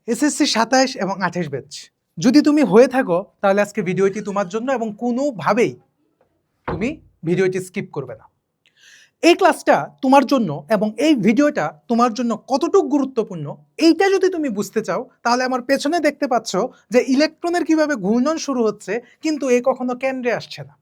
SSC 27 এবং 28 batch যদি তুমি হয়ে থাকো তাহলে আজকে ভিডিওটি তোমার জন্য, এবং কোনোভাবেই তুমি ভিডিওটি স্কিপ করবে না। এই ক্লাসটা তোমার জন্য এবং এই ভিডিওটা তোমার জন্য কতটুকু গুরুত্বপূর্ণ এইটা যদি তুমি বুঝতে চাও, তাহলে আমার পেছনে দেখতে পাচ্ছ যে ইলেকট্রনের কিভাবে ঘূর্ণন শুরু হচ্ছে কিন্তু এ কখনো কেন্দ্রে আসছে না।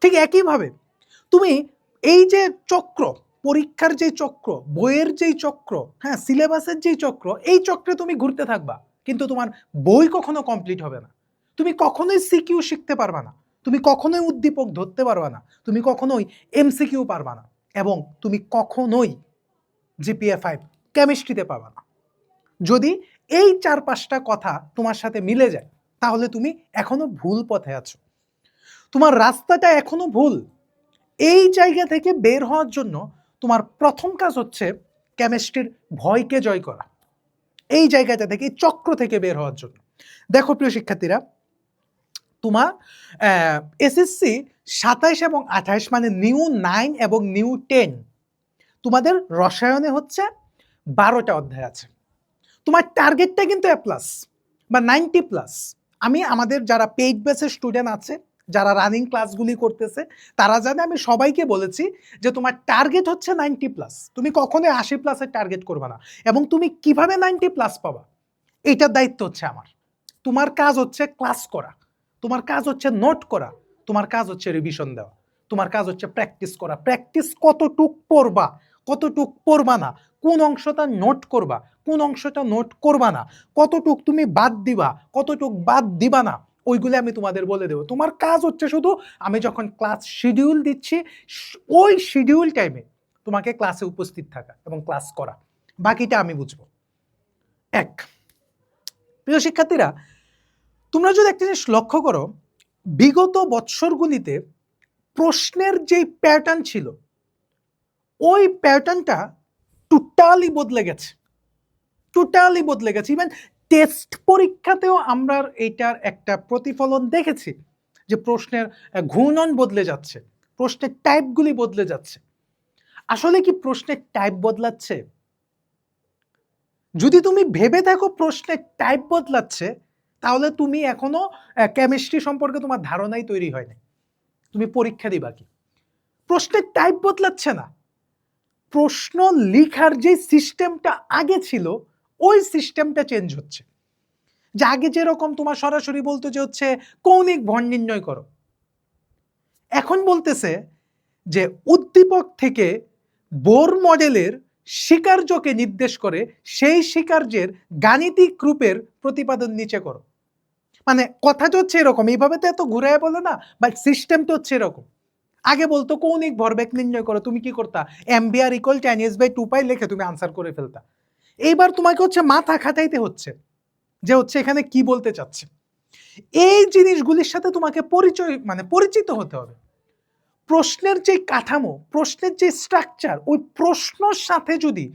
ঠিক একইভাবে তুমি এই যে চক্র, পরীক্ষার যে চক্র, বইয়ের যেই চক্র, হ্যাঁ সিলেবাসের যেই চক্র, এই চক্রে তুমি ঘুরতে থাকবা কিন্তু তোমার বই কখনো কমপ্লিট হবে না। তুমি কখনোই সিকিউ শিখতে পারবা না, তুমি কখনোই উদ্দীপক ধরতে পারবা না, তুমি কখনোই এমসিকিউ পারবা না, এবং তুমি কখনোই জিপিএ 5 কেমিস্ট্রিতে পাবা না। যদি এই 4-5টা কথা তোমার সাথে মিলে যায় তাহলে তুমি এখনো ভুল পথে আছো, তোমার রাস্তাটা এখনো ভুল। এই জায়গা থেকে বের হওয়ার জন্য তোমার প্রথম কাজ হচ্ছে কেমিস্ট্রির ভয়কে জয় করা। এই জায়গাটা থেকে, চক্র থেকে বের হওয়ার জন্য দেখো প্রিয় শিক্ষার্থীরা, তোমার এসএসসি 27 এবং 28 মানে নিউ 9 এবং নিউ 10, তোমাদের রসায়নে হচ্ছে 12টা অধ্যায় আছে। তোমার টার্গেটটা কিন্তু A+ বা 90+। আমি আমাদের যারা পেইড বেসের স্টুডেন্ট আছে, যারা রানিং ক্লাসগুলি করতেছে, তারা জানে আমি সবাইকে বলেছি যে তোমার টার্গেট হচ্ছে 90+। তুমি কখনোই 80+-এর টার্গেট করবে না। এবং তুমি কিভাবে 90+ পাবা এটার দায়িত্ব হচ্ছে আমার। তোমার কাজ হচ্ছে ক্লাস করা, তোমার কাজ হচ্ছে নোট করা, তোমার কাজ হচ্ছে রিভিশন দেওয়া, তোমার কাজ হচ্ছে প্র্যাকটিস করা। প্র্যাকটিস কতটুক পড়বা, কতটুক পড়বা না, কোন অংশটা নোট করবা, কোন অংশটা নোট করবা না, কতটুক তুমি বাদ দিবা, কতটুক বাদ দিবা না, ওইগুলো আমি তোমাদের বলে দেবো। তোমার কাজ হচ্ছে শুধু আমি যখন ক্লাস শিডিউল দিচ্ছি ওই শিডিউল টাইমে তোমাকে ক্লাসে উপস্থিত থাকা এবং ক্লাস করা, বাকিটা আমি বুঝবো। এক, প্রিয় শিক্ষার্থীরা, তোমরা যদি একটা জিনিস লক্ষ্য করো, বিগত বৎসরগুলিতে প্রশ্নের যে প্যাটার্ন ছিল ওই প্যাটার্নটা টোটালি বদলে গেছে, টোটালি বদলে গেছে। ইভেন টেস্ট পরীক্ষাতেও আমরা এটার একটা প্রতিফলন দেখেছি যে প্রশ্নের ঘূর্ণন বদলে যাচ্ছে, প্রশ্নের টাইপগুলি বদলে যাচ্ছে। আসলে কি প্রশ্নের টাইপ বদলাচ্ছে? যদি তুমি ভেবে থাকো প্রশ্নের টাইপ বদলাচ্ছে তাহলে তুমি এখনো কেমিস্ট্রি সম্পর্কে তোমার ধারণাই তৈরি হয়নি, তুমি পরীক্ষা দিবা কি? প্রশ্নের টাইপ বদলাচ্ছে না, প্রশ্ন লিখার যে সিস্টেমটা আগে ছিল ওই সিস্টেমটা চেঞ্জ হচ্ছে। যে আগে যেরকম তোমার সরাসরি বলতো যে হচ্ছে কৌণিক ভর নির্ণয় করো, এখন বলতেছে যে উদ্দীপক থেকে বোর মডেলের স্বীকার্যকে নির্দেশ করে সেই স্বীকার্যের গাণিতিক রূপের প্রতিপাদন নিচে করো। মানে কথাটা হচ্ছে এরকম, এইভাবে তো এত ঘুরায় বলে না, বাট সিস্টেমটা হচ্ছে এরকম। আগে বলতো কৌণিক ভরবেগ নির্ণয় করো, তুমি কি করতা? mvr = tan s/2π লিখে তুমি আনসার করে ফেলতা। এইবার তোমাকে হচ্ছে মাথা খাটাইতে হচ্ছে যে হচ্ছে এখানে কি বলতে চাচ্ছে। এই জিনিসগুলির সাথে তোমাকে পরিচিত হতে হবে। প্রশ্নের যে কাঠামো, প্রশ্নের যে স্ট্রাকচার, ওই প্রশ্নের সাথে যদি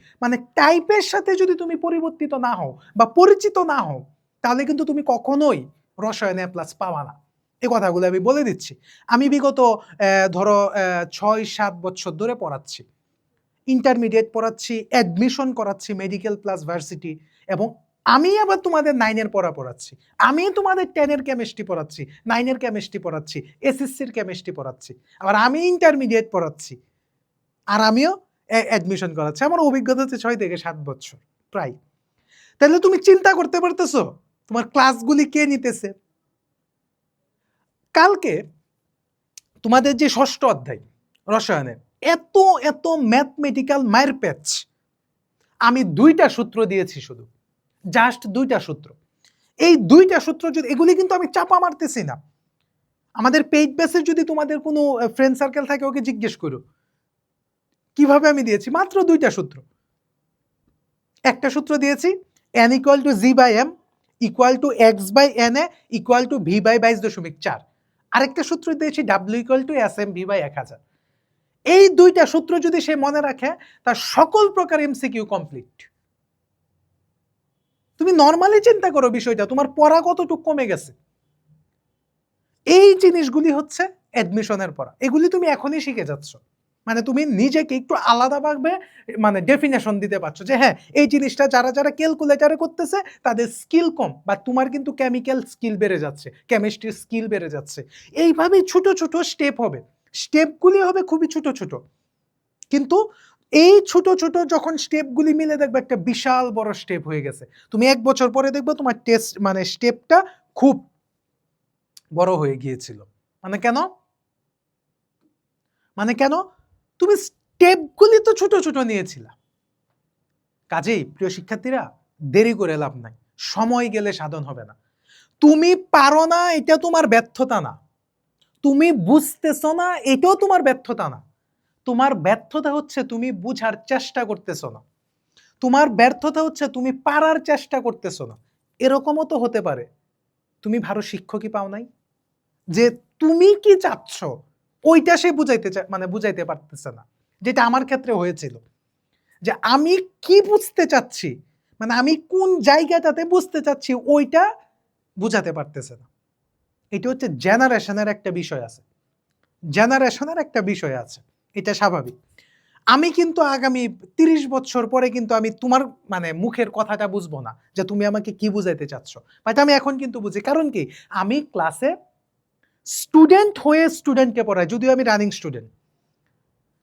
টাইপের সাথে যদি তুমি পরিবর্তিত না হও বা পরিচিত না হও তাহলে কিন্তু তুমি কখনোই রসায়নে A+ পাওয়া না। এই কথাগুলো আমি বলে দিচ্ছি। আমি বিগত ধরো 6-7 বছর ধরে পড়াচ্ছি, ইন্টারমিডিয়েট পড়াচ্ছি, অ্যাডমিশন করাচ্ছি মেডিকেল প্লাস ভার্সিটি, এবং আমি আবার তোমাদের 9-এর পড়াচ্ছি, আমি তোমাদের 10-এর কেমিস্ট্রি পড়াচ্ছি, 9-এর কেমিস্ট্রি পড়াচ্ছি, এসএসসির কেমিস্ট্রি পড়াচ্ছি, আবার আমি ইন্টারমিডিয়েট পড়াচ্ছি, আর আমিও অ্যাডমিশন করাচ্ছি। আমার অভিজ্ঞতা হচ্ছে 6 থেকে 7 বছর প্রায়। তাহলে তুমি চিন্তা করতে পারতেছো তোমার ক্লাসগুলি কে নিতেছে? কালকে তোমাদের যে 6ষ্ঠ অধ্যায় রসায়নের, এত এত ম্যাথমেটিক্যাল মায়ের প্যাচ, আমি 2টা সূত্র দিয়েছি, শুধু জাস্ট 2টা সূত্র। এই 2টা সূত্র যদি, এগুলি কিন্তু আমি চাপা মারতেছি না। আমাদের পেইড বেসে যদি তোমাদের কোনো ফ্রেন্ড সার্কেল থাকে ওকে জিজ্ঞেস করো কিভাবে আমি দিয়েছি। মাত্র 2টা সূত্র। একটা সূত্র দিয়েছি n = g/m = x/na = v/22.4। আরেকটা সূত্র দিয়েছি w = smv/1000। এই 2টা সূত্র যদি সে মনে রাখে তার সকল প্রকার এমসিকিউ কমপ্লিট। তুমি নরমালি চিন্তা করো বিষয়টা, তোমার পড়া কতটুকু কমে গেছে। এই জিনিসগুলি হচ্ছে অ্যাডমিশনের পড়া, এগুলি তুমি এখনই শিখে যাচ্ছ। মানে তুমি নিজেকে একটু আলাদাভাবে মানে ডেফিনেশন দিতে পারছো যে হ্যাঁ এই জিনিসটা যারা যারা ক্যালকুলেটারে করতেছে তাদের স্কিল কম, বা তোমার কিন্তু কেমিক্যাল স্কিল বেড়ে যাচ্ছে, কেমিস্ট্রির স্কিল বেড়ে যাচ্ছে। এইভাবেই ছোট ছোট স্টেপ হবে, স্টেপগুলি হবে খুবই ছোট ছোট, কিন্তু এই ছোট ছোট যখন স্টেপগুলি মিলে দেখবে একটা বিশাল বড় স্টেপ হয়ে গেছে। তুমি 1 বছর পরে দেখবে তোমার টেস্ট মানে স্টেপটা খুব বড় হয়ে গিয়েছিল। মানে কেন? মানে কেন? তুমি স্টেপগুলি তো ছোট ছোট নিয়েছিলা। কাজেই প্রিয় শিক্ষার্থীরা, দেরি করে লাভ নাই, সময় গেলে সাধন হবে না। তুমি পারো না এটা তোমার ব্যর্থতা না, তুমি বুঝতেছো না এটাও তোমার ব্যর্থতা না। তোমার ব্যর্থতা হচ্ছে তুমি বুঝার চেষ্টা করতেছো না, তোমার ব্যর্থতা হচ্ছে তুমি পারার চেষ্টা করতেছো না। এরকমও তো হতে পারে তুমি ভালো শিক্ষকই পাও নাই, যে তুমি কি চাচ্ছ ওইটা সে বুঝাইতে পারতেছে না, যেটা আমার ক্ষেত্রে হয়েছিল, যে আমি কি বুঝতে চাচ্ছি, মানে আমি কোন জায়গাটাতে বুঝতে চাচ্ছি ওইটা বুঝাতে পারতেছে না। এটা হচ্ছে জেনারেশনের একটা বিষয় আছে, জেনারেশনের একটা বিষয় আছে, এটা স্বাভাবিক। আমি কিন্তু আগামী 30 বছর পরে কিন্তু আমি তোমার মানে মুখের কথাটা বুঝবো না যে তুমি আমাকে কি বুঝাইতে চাচ্ছ, বাট আমি এখন কিন্তু বুঝি। কারণ কি, আমি ক্লাসে স্টুডেন্ট হয়ে স্টুডেন্টকে পড়াই, যদিও আমি রানিং স্টুডেন্ট,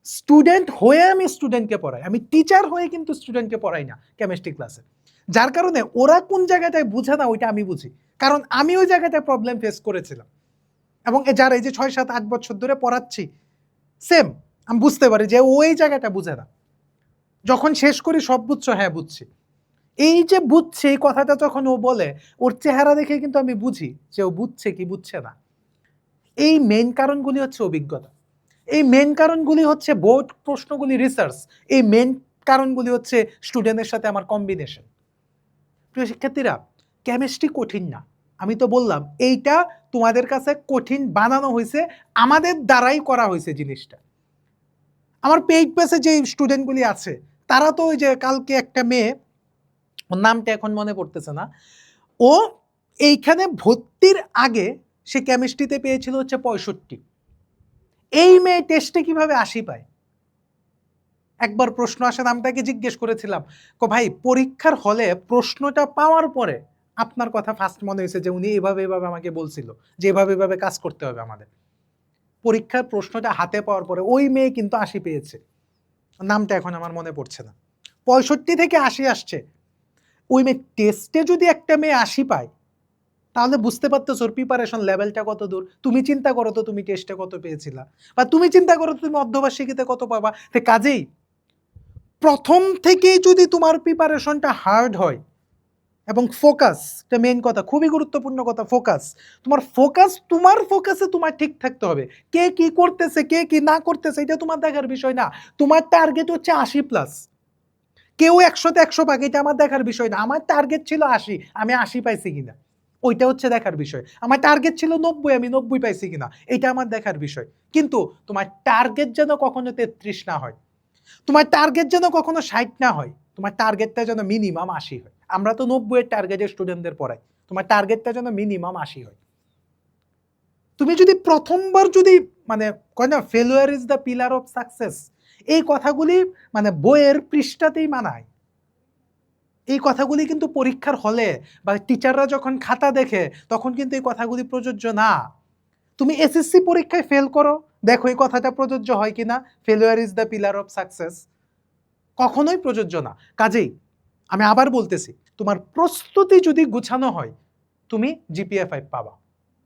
স্টুডেন্ট হয়ে আমি স্টুডেন্টকে পড়াই, আমি টিচার হয়ে কিন্তু স্টুডেন্টকে পড়াই না কেমিস্ট্রি ক্লাসে। যার কারণে ওরা কোন জায়গাটায় বুঝে না ওইটা আমি বুঝি, কারণ আমি ওই জায়গাটায় প্রবলেম ফেস করেছিলাম। এবং যারা এই যে 6, 7, 8 বছর ধরে পড়াচ্ছি, সেম আমি বুঝতে পারি যে ওই জায়গাটা বুঝে না। যখন শেষ করি সব বুঝছো, হ্যাঁ বুঝছি। এই যে বুঝছে এই কথাটা যখন ও বলে, ওর চেহারা দেখে কিন্তু আমি বুঝি যে ও বুঝছে কি বুঝছে না। এই মেইন কারণগুলি হচ্ছে অভিজ্ঞতা, এই মেইন কারণগুলি হচ্ছে বোর্ড প্রশ্নগুলি রিসার্চ, এই মেইন কারণগুলি হচ্ছে স্টুডেন্টের সাথে আমার কম্বিনেশন। প্রিয় শিক্ষার্থীরা, কেমিস্ট্রি কঠিন না, আমি তো বললাম এইটা তোমাদের কাছে কঠিন বানানো হয়েছে, আমাদের দ্বারাই করা হয়েছে জিনিসটা। আমার পেইড পেজে যে স্টুডেন্টগুলি আছে তারা তো ওই যে কালকে একটা মেয়ে, ওর নামটা এখন মনে পড়তেছে না, ও এইখানে ভর্তির আগে সে কেমিস্ট্রিতে পেয়েছিল হচ্ছে 65। এই মেয়ে টেস্টে কিভাবে 80 পায়? একবার প্রশ্ন আসে, আমি তাকে জিজ্ঞেস করেছিলাম, ভাই পরীক্ষার হলে প্রশ্নটা পাওয়ার পরে আপনার কথা ফার্স্ট মনে হয়েছে যে উনি এভাবে এভাবে আমাকে বলছিল যে এভাবে এভাবে কাজ করতে হবে আমাদের। পরীক্ষার প্রশ্নটা হাতে পাওয়ার পরে ওই মেয়ে কিন্তু 80 পেয়েছে, নামটা এখন আমার মনে পড়ছে না, 65 থেকে 80 আসছে। ওই মেয়ে টেস্টে যদি একটা মেয়ে 80 পায়, তাহলে বুঝতে পারতেছো ওর প্রিপারেশন লেভেলটা কত দূর। তুমি চিন্তা করো তো তুমি টেস্টে কত পেয়েছিলা, বা তুমি চিন্তা করো তুমি অর্ধবার্ষিকীতে কত পাবা। কাজেই প্রথম থেকেই যদি তোমার প্রিপারেশনটা হার্ড হয় এবং ফোকাস, এটা মেইন কথা, খুবই গুরুত্বপূর্ণ কথা, ফোকাস। তোমার ফোকাসে তোমার ঠিক থাকতে হবে। কে কি করতেছে কে কি না করতেছে এটা তোমার দেখার বিষয় না, তোমার টার্গেট হচ্ছে 80+। কেউ 100তে 100 পাক এটা আমার দেখার বিষয় না, আমার টার্গেট ছিল 80, আমি 80 পাইছি কিনা ওইটা হচ্ছে দেখার বিষয়। আমার টার্গেট ছিল 90, আমি 90 পাইছি কিনা এটা আমার দেখার বিষয়। কিন্তু তোমার টার্গেট যেন কখনো 33 না হয়, তোমার টার্গেট যেন কখনো 60 না হয়, তোমার টার্গেটটা যেন মিনিমাম 80 হয়। আমরা তো 90 এর টার্গেটের স্টুডেন্টদের পড়াই, তোমার টার্গেটটা যেন মিনিমাম 80 হয়। তুমি যদি প্রথমবার যদি মানে কয় না failure is the pillar of success, এই কথাগুলি মানে বইয়ের পৃষ্ঠাতেই মানায়। এই কথাগুলি কিন্তু পরীক্ষার হলে বা টিচাররা যখন খাতা দেখে তখন কিন্তু এই কথাগুলি প্রযোজ্য না। তুমি এসএসসি পরীক্ষায় ফেল করো, দেখো এই কথাটা প্রযোজ্য হয় কিনা, failure is the pillar of success, কখনোই প্রযোজ্য না। কাজেই আমি আবার বলতেছি, তোমার প্রস্তুতি যদি গুছানো হয় তুমি জিপিএ 5 পাবা,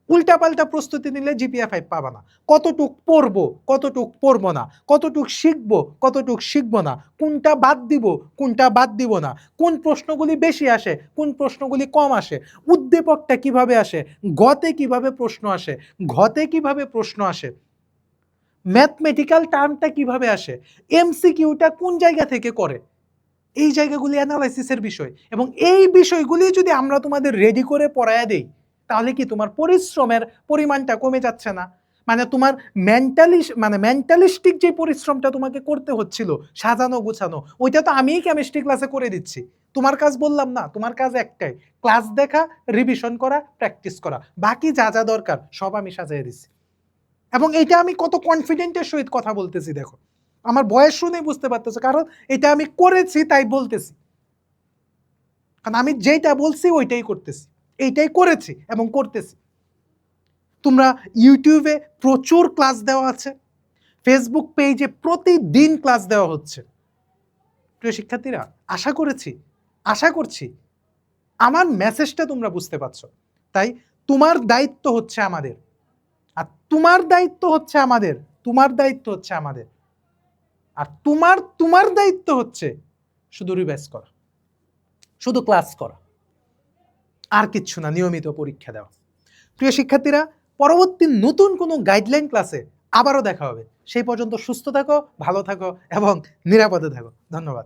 উল্টাপাল্টা প্রস্তুতি নিলে জিপিএ 5 পাবা না। কতটুক পড়বো কতটুক পড়বো না, কতটুক শিখবো কতটুক শিখবো না, কোনটা বাদ দিব কোনটা বাদ দিব না, কোন প্রশ্নগুলি বেশি আসে কোন প্রশ্নগুলি কম আসে, উদ্দীপকটা কিভাবে আসে, গতে কিভাবে প্রশ্ন আসে, ঘতে কিভাবে প্রশ্ন আসে, ম্যাথমেটিক্যাল টার্মটা কিভাবে আসে, এমসিকিউটা কোন জায়গা থেকে করে, এই জায়গাগুলি অ্যানালাইসিসের বিষয়। এবং এই বিষয়গুলি যদি আমরা তোমাদের রেডি করে পড়ায়া দেই, তাহলে কি তোমার পরিশ্রমের পরিমাণটা কমে যাচ্ছে না? মানে তোমার মেন্টালিস্টিক যে পরিশ্রমটা তোমাকে করতে হচ্ছিল সাজানো গুছানো, ওইটা তো আমিই কেমিস্ট্রি ক্লাসে করে দিচ্ছি। তোমার কাজ বললাম না, তোমার কাজ একটাই, ক্লাস দেখা, রিভিশন করা, প্র্যাকটিস করা, বাকি যা যা দরকার সব আমি সাজিয়ে দিচ্ছি। এবং এটা আমি কত কনফিডেন্টের সহিত কথা বলতেছি দেখো। আমার বয়স শুনেই বুঝতে পারতেছো, কারণ এটা আমি করেছি তাই বলতেছি। কারণ আমি যেটা বলছি ওইটাই করতেছি, এইটাই করেছি এবং করতেছি। তোমরা ইউটিউবে প্রচুর ক্লাস দেওয়া আছে, ফেসবুক পেজে প্রতিদিন ক্লাস দেওয়া হচ্ছে। প্রিয় শিক্ষার্থীরা, আশা করছি আমার মেসেজটা তোমরা বুঝতে পারছো। তাই তোমার দায়িত্ব হচ্ছে আমাদের, আর তোমার দায়িত্ব হচ্ছে আমাদের, তোমার দায়িত্ব হচ্ছে আমাদের, আর তোমার দায়িত্ব হচ্ছে শুধু রিভাইজ করা, শুধু ক্লাস করা, আর কিচ্ছু না, নিয়মিত পরীক্ষা দেওয়া। প্রিয় শিক্ষার্থীরা, পরবর্তী নতুন কোনো গাইডলাইন ক্লাসে আবারও দেখা হবে। সেই পর্যন্ত সুস্থ থাকো, ভালো থাকো এবং নিরাপদে থাকো। ধন্যবাদ।